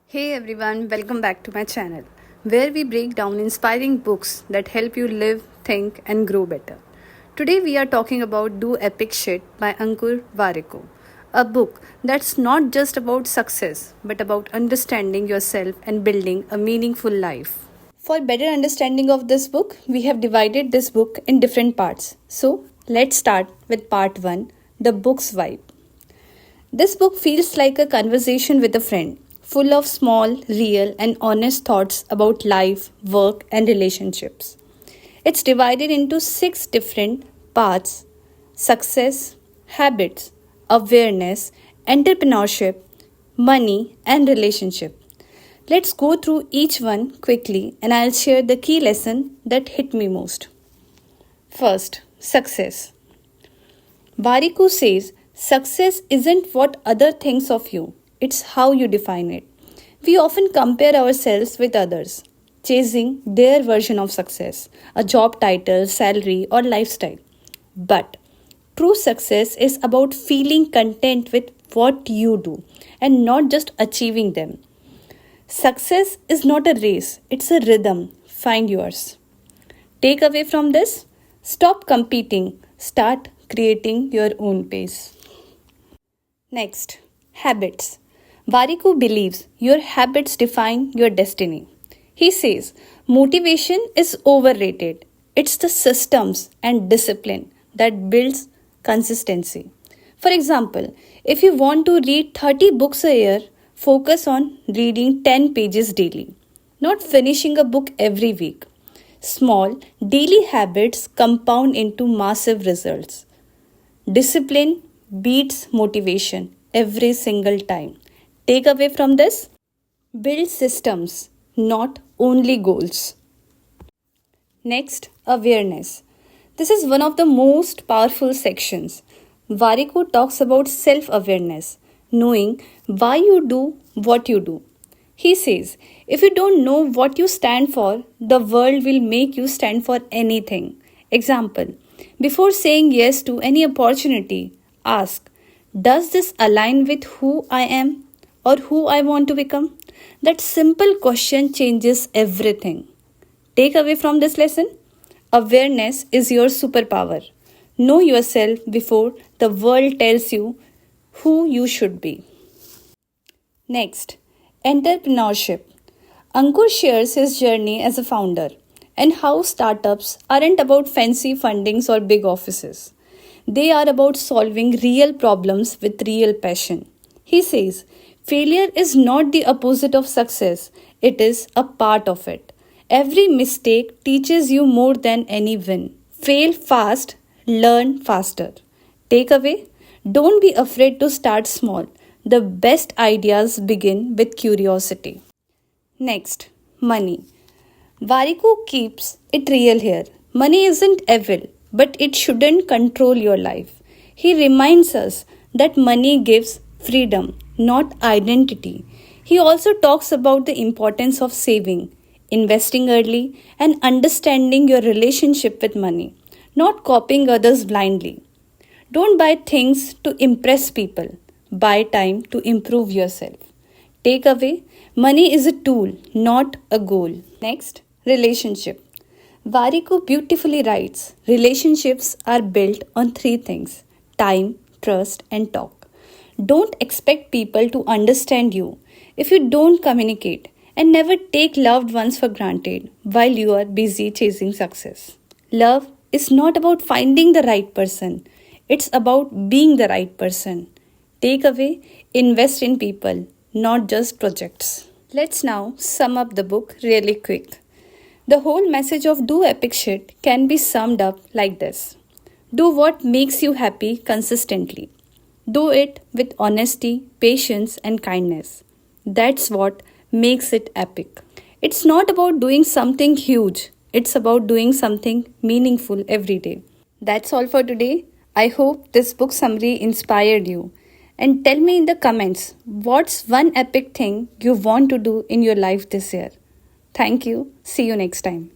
Hey everyone, welcome back to my channel where we break down inspiring books that help you live, think, and grow better. Today we are talking about Do Epic Shit by Ankur Warikoo, a book that's not just about success but about understanding yourself and building a meaningful life. For better understanding of this book, we have divided this book in different parts. So let's start with part 1, the book's vibe. This book feels like a conversation with a friend, full of small, real, and honest thoughts about life, work, and relationships. It's divided into 6 different parts: success, habits, awareness, entrepreneurship, money, and relationship. Let's go through each one quickly and I'll share the key lesson that hit me most. First, success. Bariku says success isn't what other thinks of you, it's how you define it. We often compare ourselves with others, chasing their version of success, a job title, salary, or lifestyle. But true success is about feeling content with what you do and not just achieving them. Success is not a race, it's a rhythm. Find yours. Take away from this: stop competing, start creating your own pace. Next, habits. Bariku believes your habits define your destiny. He says motivation is overrated. It's the systems and discipline that builds consistency. For example, if you want to read 30 books a year, focus on reading 10 pages daily, not finishing a book every week. Small, daily habits compound into massive results. Discipline beats motivation every single time. Take away from this: build systems, not only goals. Next, awareness. This is one of the most powerful sections. Warikoo talks about self awareness, knowing why you do what you do. He says, if you don't know what you stand for, the world will make you stand for anything. Example: before saying yes to any opportunity, ask, does this align with who I am or who I want to become? That simple question changes everything. Take away from this lesson: awareness is your superpower. Know yourself before the world tells you who you should be. Next, entrepreneurship. Ankur shares his journey as a founder and how startups aren't about fancy fundings or big offices. They are about solving real problems with real passion. He says, failure is not the opposite of success, it is a part of it. Every mistake teaches you more than any win. Fail fast, learn faster. Takeaway: don't be afraid to start small. The best ideas begin with curiosity. Next, money. Warikoo keeps it real here. Money isn't evil, but it shouldn't control your life. He reminds us that money gives freedom, not identity. He also talks about the importance of saving, investing early, and understanding your relationship with money, not copying others blindly. Don't buy things to impress people, buy time to improve yourself. Takeaway: money is a tool, not a goal. Next, relationship. Warikoo beautifully writes relationships are built on 3 things: time, trust, and talk. Don't expect people to understand you if you don't communicate, and never take loved ones for granted while you are busy chasing success. Love is not about finding the right person, it's about being the right person. Takeaway: invest in people, not just projects. Let's now sum up the book really quick. The whole message of Do Epic Shit can be summed up like this: do what makes you happy consistently. Do it with honesty, patience, and kindness. That's what makes it epic. It's not about doing something huge, it's about doing something meaningful every day. That's all for today. I hope this book summary inspired you. And tell me in the comments, what's one epic thing you want to do in your life this year? Thank you. See you next time.